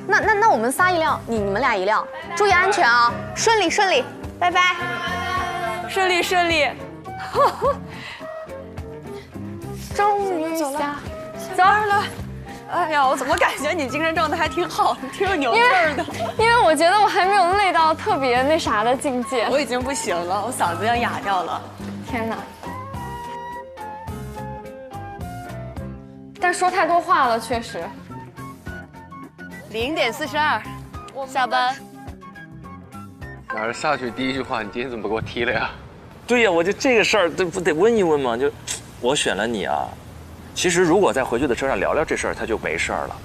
那我们仨一辆，你们俩一辆，注意安全啊，顺利顺利，拜拜，顺利顺利。终于走了，走了。哎呀，我怎么感觉你精神状态还挺好，挺有牛劲儿的？因为我觉得我还没有累到特别那啥的境界。我已经不行了，我嗓子要哑掉了。天哪！但说太多话了，确实。0点42，下班。哪儿下去第一句话，你今天怎么给我踢了呀？对呀，我就这个事儿，不得问一问吗？就我选了你啊。其实如果在回去的车上聊聊这事儿，他就没事儿了。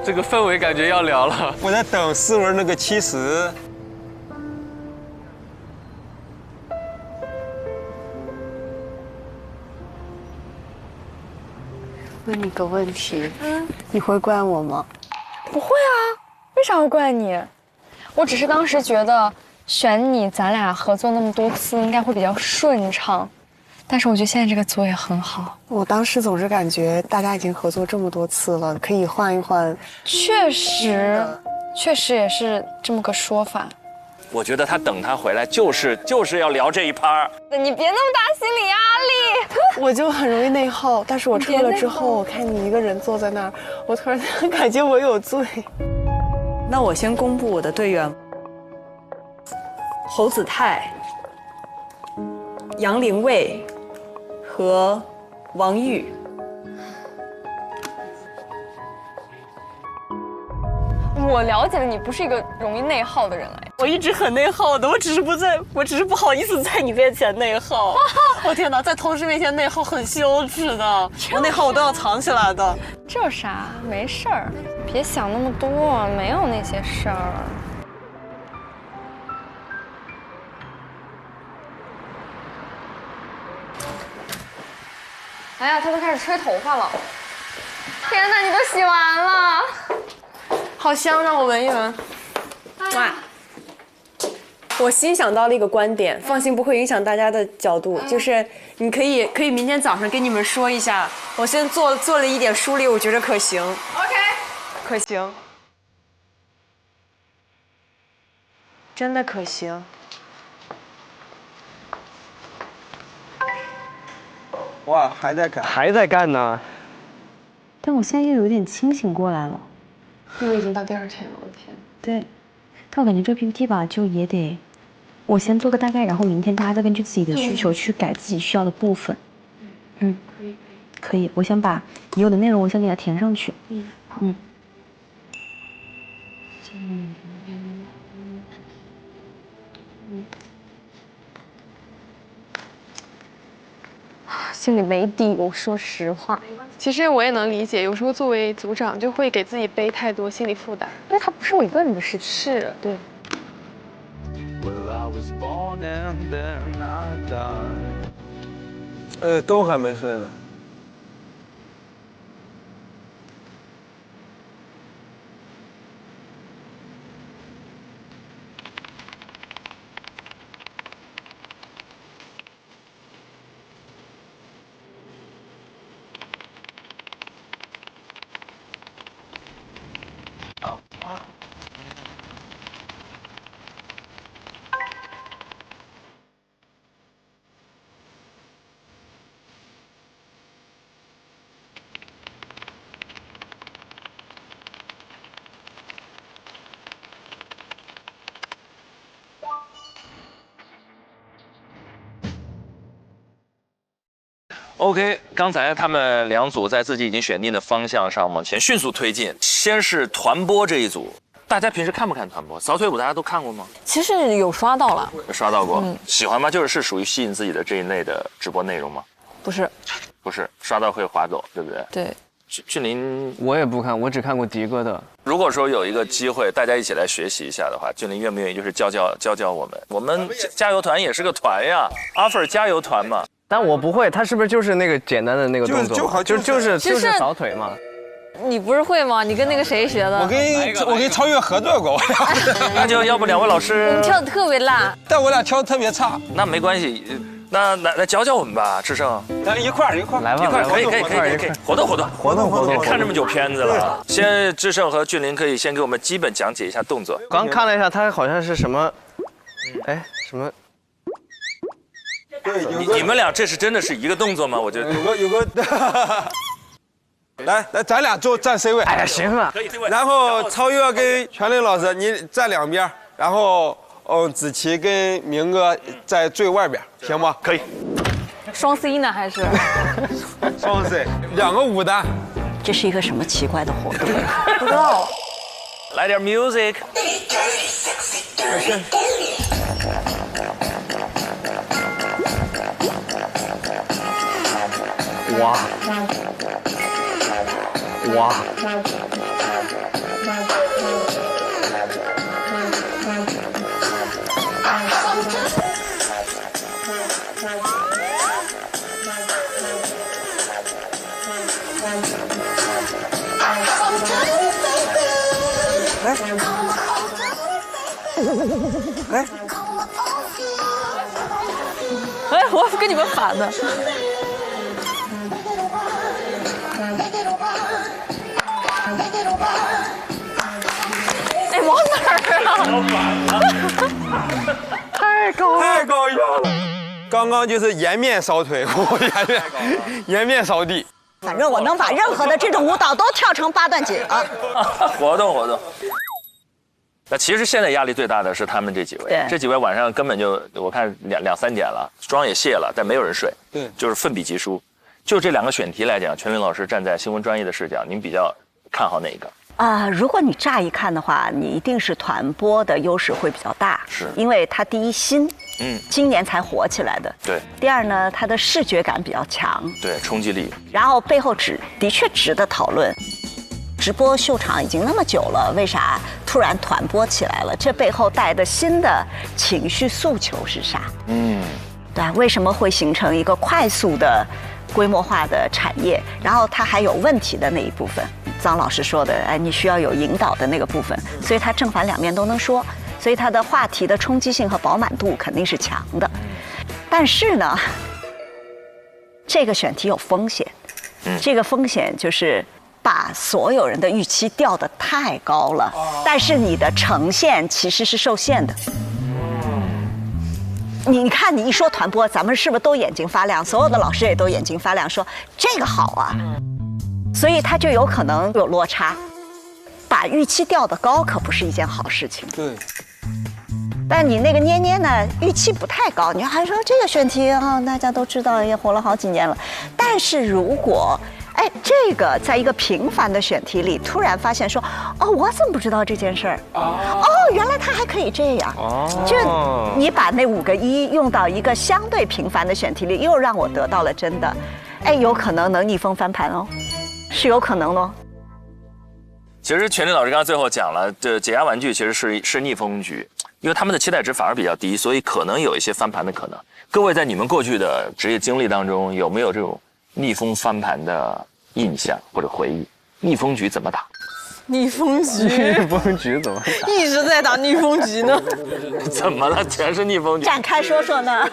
这个氛围感觉要聊了。我在等思文那个70。问你个问题，你会怪我吗？不会啊，为啥会怪你？我只是当时觉得选你，咱俩合作那么多次应该会比较顺畅，但是我觉得现在这个组也很好。我当时总是感觉大家已经合作这么多次了，可以换一换。确实也是这么个说法。我觉得他等他回来就是要聊这一趴。你别那么大心理压力。我就很容易内耗，但是我撤了之后，我看你一个人坐在那儿，我突然感觉我有罪。那我先公布我的队员：侯子泰、杨凌卫和王玉。我了解了，你不是一个容易内耗的人哎。我一直很内耗的，我只是不好意思在你面前内耗。我天哪，在同事面前内耗很羞耻的，我内耗我都要藏起来的。这有啥？没事儿，别想那么多，没有那些事儿。哎呀，他都开始吹头发了。天哪，你都洗完了。好香，让我闻一闻。哇！我新想到了一个观点，放心，不会影响大家的角度，就是你可以明天早上跟你们说一下，我先做了一点梳理，我觉得可行。OK， 可行，真的可行。哇，还在干呢。但我现在又有点清醒过来了。因为已经到第2天了，我的天。对，但我感觉这 PPT 吧，就也得我先做个大概，然后明天大家再根据自己的需求去改自己需要的部分。嗯，可以。我先把已有的内容我先给它填上去。心里没底，我说实话。其实我也能理解，有时候作为组长就会给自己背太多心理负担，因为它不是我一个人的事情。是，对。都还没睡呢。OK， 刚才他们2组在自己已经选定的方向上往前迅速推进。先是团播这一组，大家平时看不看团播？扫腿舞大家都看过吗？其实有刷到了，有刷到过，喜欢吗？是属于吸引自己的这一类的直播内容吗？不是，刷到会划走，对不对？对。俊林，我也不看，我只看过迪哥的。如果说有一个机会，大家一起来学习一下的话，俊林愿不愿意就是教我们？我们加油团也是个团呀 ，offer 加油团嘛。但我不会，他是不是就是那个简单的那个动作？就是扫腿嘛。你不是会吗？你跟那个谁学的？我跟超越合作过。那就要不2位老师？你跳的特别烂，但我俩跳的特别差。那没关系。那来教我们吧，志胜。一块儿来吧，可以，活动。看这么久片子了，先志胜和俊林可以先给我们基本讲解一下动作。刚看了一下，他好像是什么，什么？对，你们俩这是真的是一个动作吗？我觉得有个。来，咱俩站 C 位。哎呀，行了。然后超越跟全林老师，你站2边，然后子琪跟明哥在最外边，行吗？可以。双 C 呢还是？双 C， 2个舞担。这是一个什么奇怪的活动？不知道。来点 music。哇！我跟你们反的。往哪儿啊？太搞笑了！刚刚就是颜面扫腿，颜面扫地。反正我能把任何的这种舞蹈都跳成8段锦啊！活动。那其实现在压力最大的是他们这几位，这几位晚上根本就我看两三点了，妆也卸了，但没有人睡，对，就是奋笔疾书。就这2个选题来讲，全民老师站在新闻专业的视角，您比较看好哪一个？如果你乍一看的话，你一定是团播的优势会比较大，是因为它第一新，今年才火起来的，对。第二呢，它的视觉感比较强，对，冲击力。然后背后的确值得讨论。直播秀场已经那么久了，为啥突然团播起来了？这背后带的新的情绪诉求是啥？对吧？为什么会形成一个快速的规模化的产业？然后它还有问题的那一部分，臧老师说的，你需要有引导的那个部分，所以它正反两面都能说，所以它的话题的冲击性和饱满度肯定是强的。但是呢，这个选题有风险，这个风险就是把所有人的预期调得太高了，但是你的呈现其实是受限的。你看，你一说团播，咱们是不是都眼睛发亮？所有的老师也都眼睛发亮，说这个好啊，所以他就有可能有落差。把预期调得高可不是一件好事情。对。但你那个捏捏呢，预期不太高，你还说这个选题啊，大家都知道也火了好几年了。但是如果这个在一个平凡的选题里，突然发现说，我怎么不知道这件事儿？原来他还可以这样。就你把那5个1用到一个相对平凡的选题里，又让我得到了真的，有可能能逆风翻盘哦，是有可能哦。其实全林老师刚刚最后讲了，这解压玩具其实是逆风局，因为他们的期待值反而比较低，所以可能有一些翻盘的可能。各位在你们过去的职业经历当中，有没有这种逆风翻盘的印象或者回忆？逆风局怎么打？逆风局？逆风局怎么打？一直在打逆风局呢。怎么了？全是逆风局。展开说说呢？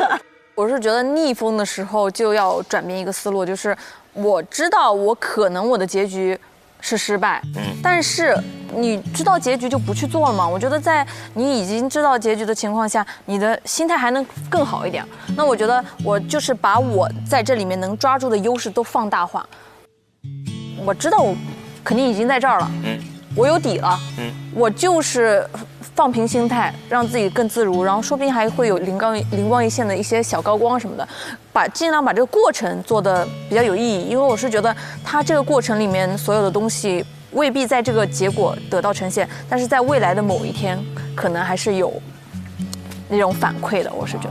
我是觉得逆风的时候就要转变一个思路，就是我知道我的结局是失败，但是你知道结局就不去做了吗？我觉得在你已经知道结局的情况下，你的心态还能更好一点。那我觉得我就是把我在这里面能抓住的优势都放大化。我知道我肯定已经在这儿了，我有底了，我就是放平心态，让自己更自如，然后说不定还会有灵光一现的一些小高光什么的，尽量把这个过程做得比较有意义。因为我是觉得它这个过程里面所有的东西未必在这个结果得到呈现，但是在未来的某一天可能还是有那种反馈的。我是觉得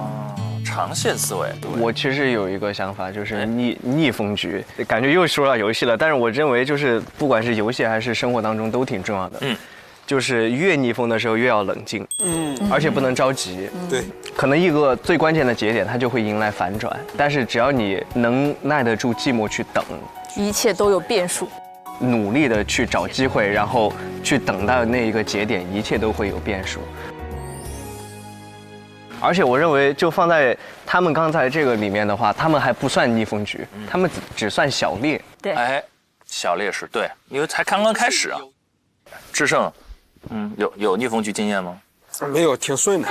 长线思维。我其实有一个想法，就是逆风局，感觉又说到游戏了，但是我认为就是不管是游戏还是生活当中都挺重要的。就是越逆风的时候越要冷静，而且不能着急。对，可能一个最关键的节点，它就会迎来反转。但是只要你能耐得住寂寞去等，一切都有变数。努力的去找机会，然后去等到那一个节点，一切都会有变数。而且我认为，就放在他们刚才这个里面的话，他们还不算逆风局，他们只算小烈。对，小烈士对，因为才刚刚开始啊。智胜。有逆风局经验吗？没有，挺顺的。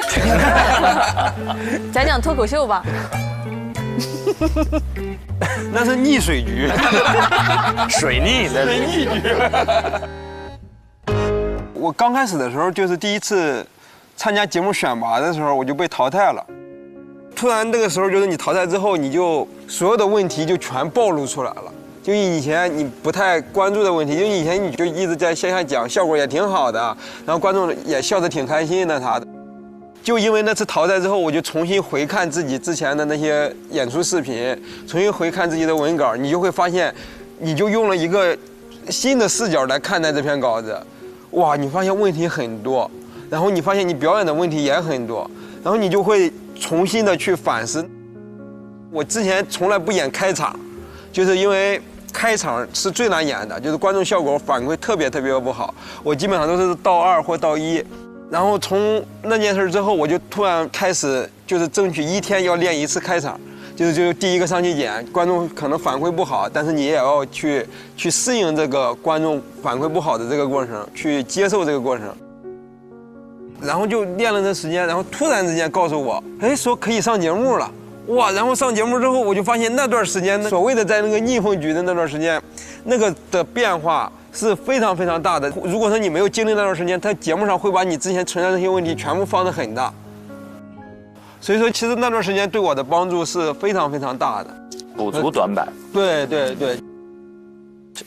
讲讲脱口秀吧。那是逆水局。水逆的。水逆局。我刚开始的时候，就是第一次参加节目选拔的时候，我就被淘汰了。突然那个时候，就是你淘汰之后，你就所有的问题就全暴露出来了。就以前你不太关注的问题，因为以前你就一直在线下讲，效果也挺好的，然后观众也笑得挺开心的啥的。就因为那次淘汰之后，我就重新回看自己之前的那些演出视频，重新回看自己的文稿，你就会发现，你就用了一个新的视角来看待这篇稿子，哇，你发现问题很多，然后你发现你表演的问题也很多，然后你就会重新的去反思。我之前从来不演开场，就是因为开场是最难演的，就是观众效果反馈特别不好，我基本上都是到2或到1。然后从那件事之后，我就突然开始就是争取1天要练1次开场，就是第一个上去演，观众可能反馈不好，但是你也要去适应这个观众反馈不好的这个过程，去接受这个过程。然后就练了段时间，然后突然之间告诉我，哎，说可以上节目了。哇！然后上节目之后，我就发现那段时间所谓的在那个逆风局的那段时间，那个的变化是非常非常大的。如果说你没有经历那段时间，他节目上会把你之前存在的那些问题全部放得很大。所以说，其实那段时间对我的帮助是非常非常大的，补足短板。对对对。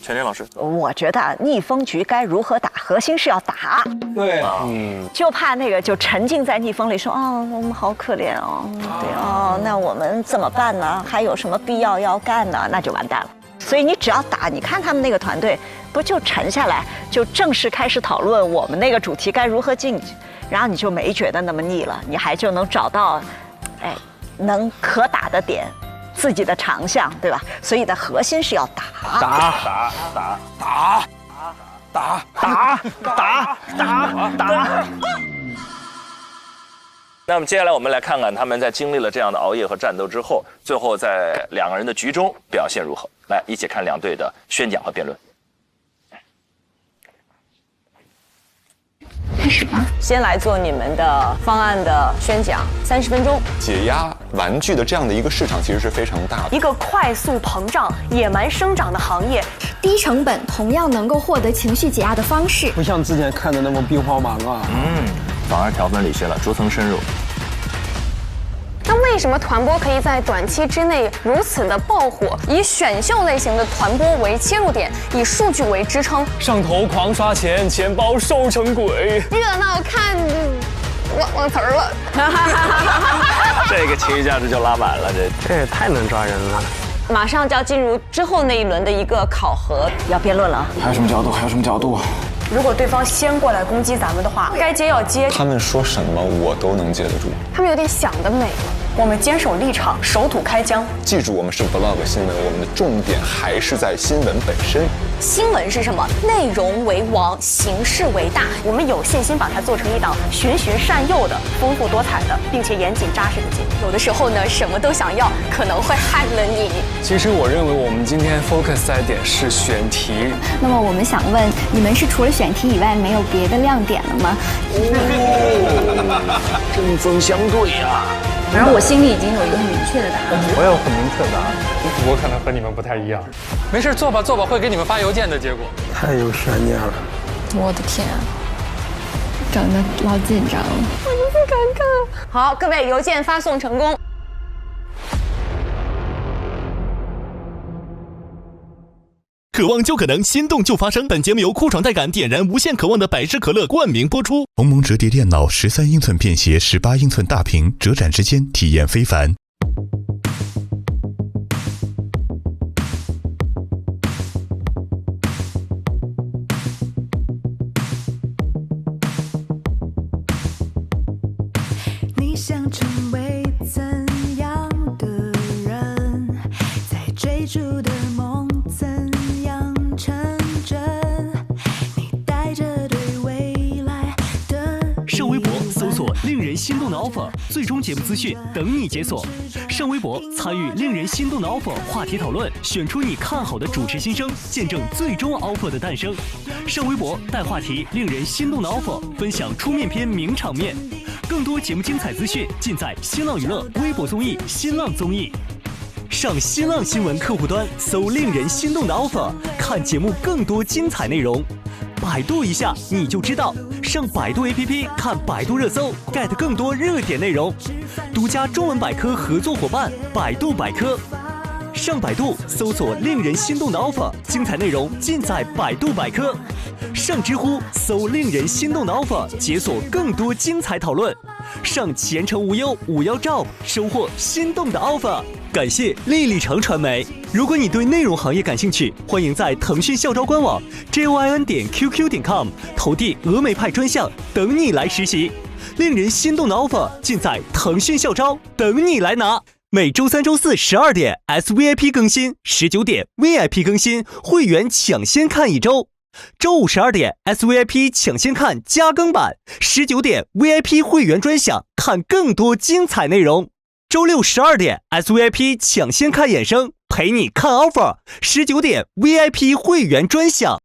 全天老师，我觉得逆风局该如何打，核心是要打。对，就怕那个就沉浸在逆风里，说哦，我们好可怜哦，对哦，那我们怎么办呢？还有什么必要要干呢？那就完蛋了。所以你只要打，你看他们那个团队不就沉下来，就正式开始讨论我们那个主题该如何进去，然后你就没觉得那么腻了，你还就能找到，哎，能可打的点。自己的长项，对吧？所以的核心是要打。那么接下来我们来看看他们在经历了这样的熬夜和战斗之后，最后在2个人的局中表现如何。来，一起看2队的宣讲和辩论。开始吧。先来做你们的方案的宣讲，30分钟。解压玩具的这样的一个市场其实是非常大的，一个快速膨胀、野蛮生长的行业，低成本同样能够获得情绪解压的方式，不像之前看的那么兵荒马乱，反而条分理些了，逐层深入。那为什么团播可以在短期之内如此的爆火？以选秀类型的团播为切入点，以数据为支撑，上头狂刷钱，钱包瘦成鬼，热闹看忘词儿了。这个情绪价值就拉满了，这也太能抓人了。马上就要进入之后那一轮的一个考核，要辩论了。还有什么角度？还有什么角度？如果对方先过来攻击咱们的话，该接要接。他们说什么我都能接得住。他们有点想得美了。我们坚守立场，守土开疆。记住，我们是 vlog 新闻，我们的重点还是在新闻本身。新闻是什么？内容为王，形式为大。我们有信心把它做成一档循循善诱的、丰富多彩的，并且严谨扎实的节目。有的时候呢，什么都想要，可能会害了你。其实我认为我们今天 focus 在点是选题。那么我们想问，你们是除了选题以外没有别的亮点了吗？针锋相对呀！反正我心里已经有一个很明确的答案。我有很明确的答案，我可能和你们不太一样。没事，做吧，会给你们发邮件的结果。太有悬念了。我的天，整得老紧张了，我就不敢看。好，各位邮件发送成功。渴望就可能，心动就发生。本节目由酷爽带感点燃无限渴望的百事可乐冠名播出。鸿蒙折叠电脑13英寸便携18英寸大屏，折展之间体验非凡。你想成为怎样的人？在追逐的梦怎样成真？你带着对未来的上微博搜索令人心动的 offer， 最终节目资讯等你解锁。上微博参与令人心动的 offer 话题讨论，选出你看好的主持新生，见证最终 offer 的诞生。上微博带话题令人心动的 offer， 分享出面篇名场面。更多节目精彩资讯尽在新浪娱乐微博综艺新浪综艺。上新浪新闻客户端搜令人心动的 offer， 看节目更多精彩内容。百度一下你就知道，上百度 APP 看百度热搜 ，get 更多热点内容。独家中文百科合作伙伴百度百科。上百度搜索令人心动的 offer， 精彩内容尽在百度百科。上知乎搜令人心动的 offer， 解锁更多精彩讨论。上前程无忧51 job， 收获心动的 offer。感谢丽丽城传媒。如果你对内容行业感兴趣，欢迎在腾讯校招官网 JOIN.QQ.com 投递峨眉派专项，等你来实习。令人心动的 offer 尽在腾讯校招，等你来拿。每周3、周4 12点 SVIP 更新，19点 VIP 更新，会员抢先看一周。周5 12点 SVIP 抢先看加更版，19点 VIP 会员专享，看更多精彩内容。周6 12点 SVIP 抢先看衍生，陪你看 offer，19点 VIP 会员专享。